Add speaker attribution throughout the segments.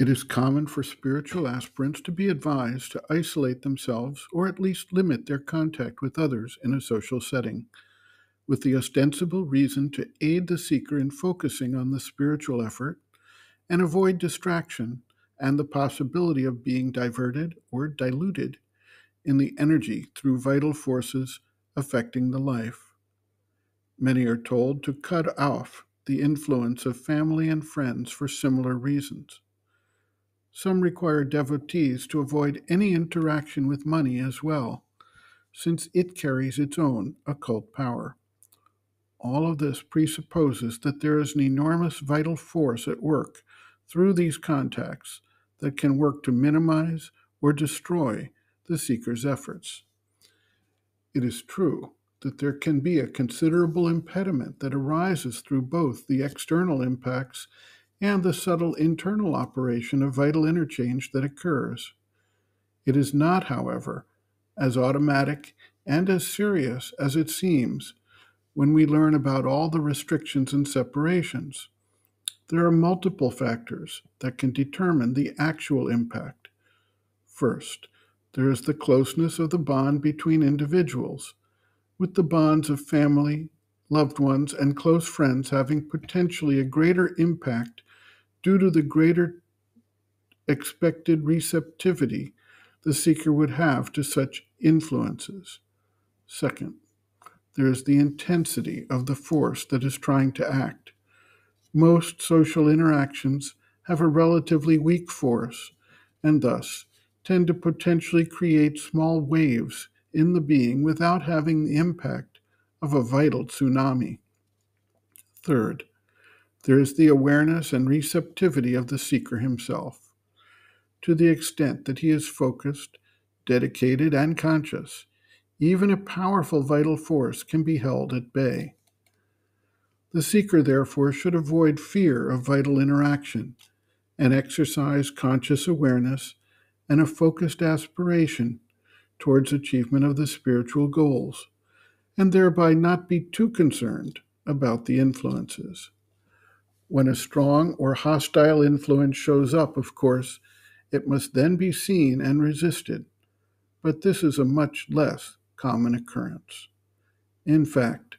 Speaker 1: It is common for spiritual aspirants to be advised to isolate themselves or at least limit their contact with others in a social setting, with the ostensible reason to aid the seeker in focusing on the spiritual effort and avoid distraction and the possibility of being diverted or diluted in the energy through vital forces affecting the life. Many are told to cut off the influence of family and friends for similar reasons. Some require devotees to avoid any interaction with money as well, since it carries its own occult power. All of this presupposes that there is an enormous vital force at work through these contacts that can work to minimize or destroy the seeker's efforts. It is true that there can be a considerable impediment that arises through both the external impacts and the subtle internal operation of vital interchange that occurs. It is not, however, as automatic and as serious as it seems when we learn about all the restrictions and separations. There are multiple factors that can determine the actual impact. First, there is the closeness of the bond between individuals, with the bonds of family, loved ones, and close friends having potentially a greater impact due to the greater expected receptivity the seeker would have to such influences. Second, there is the intensity of the force that is trying to act. Most social interactions have a relatively weak force and thus tend to potentially create small waves in the being without having the impact of a vital tsunami. Third, there is the awareness and receptivity of the seeker himself. To the extent that he is focused, dedicated, and conscious, even a powerful vital force can be held at bay. The seeker, therefore, should avoid fear of vital interaction and exercise conscious awareness and a focused aspiration towards achievement of the spiritual goals, and thereby not be too concerned about the influences. When a strong or hostile influence shows up, of course, it must then be seen and resisted, but this is a much less common occurrence. In fact,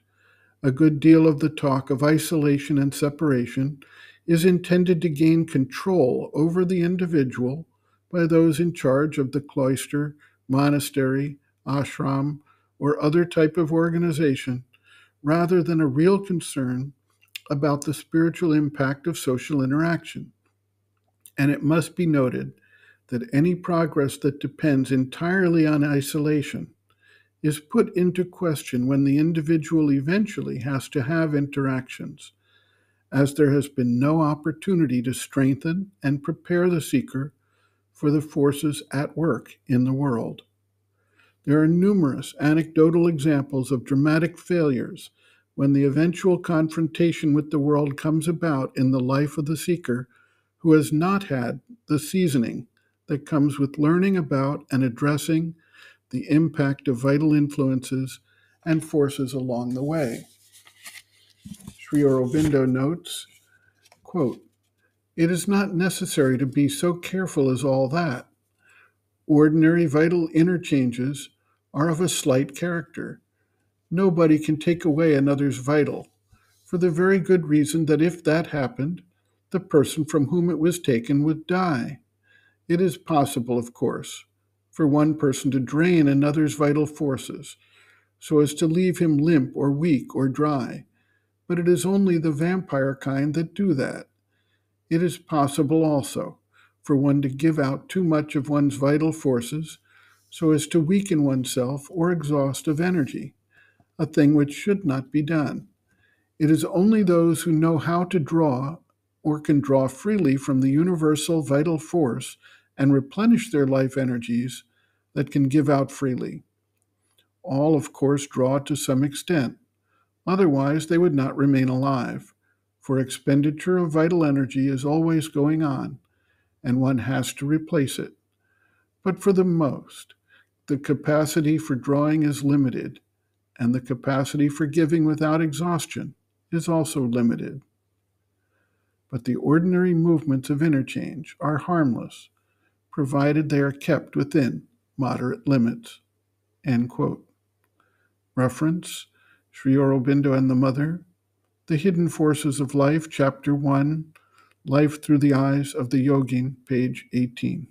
Speaker 1: a good deal of the talk of isolation and separation is intended to gain control over the individual by those in charge of the cloister, monastery, ashram, or other type of organization, rather than a real concern about the spiritual impact of social interaction. And it must be noted that any progress that depends entirely on isolation is put into question when the individual eventually has to have interactions, as there has been no opportunity to strengthen and prepare the seeker for the forces at work in the world. There are numerous anecdotal examples of dramatic failures when the eventual confrontation with the world comes about in the life of the seeker who has not had the seasoning that comes with learning about and addressing the impact of vital influences and forces along the way. Sri Aurobindo notes, quote, "It is not necessary to be so careful as all that. Ordinary vital interchanges are of a slight character. Nobody can take away another's vital, for the very good reason that if that happened, the person from whom it was taken would die. It is possible, of course, for one person to drain another's vital forces so as to leave him limp or weak or dry, but it is only the vampire kind that do that. It is possible also for one to give out too much of one's vital forces so as to weaken oneself or exhaust of energy, a thing which should not be done. It is only those who know how to draw or can draw freely from the universal vital force and replenish their life energies that can give out freely. All, of course, draw to some extent. Otherwise, they would not remain alive, for expenditure of vital energy is always going on, and one has to replace it. But for the most, the capacity for drawing is limited, and the capacity for giving without exhaustion is also limited. but the ordinary movements of interchange are harmless, provided they are kept within moderate limits. End quote. Reference, Sri Aurobindo and the Mother, The Hidden Forces of Life, Chapter 1, Life Through the Eyes of the Yogin, page 18.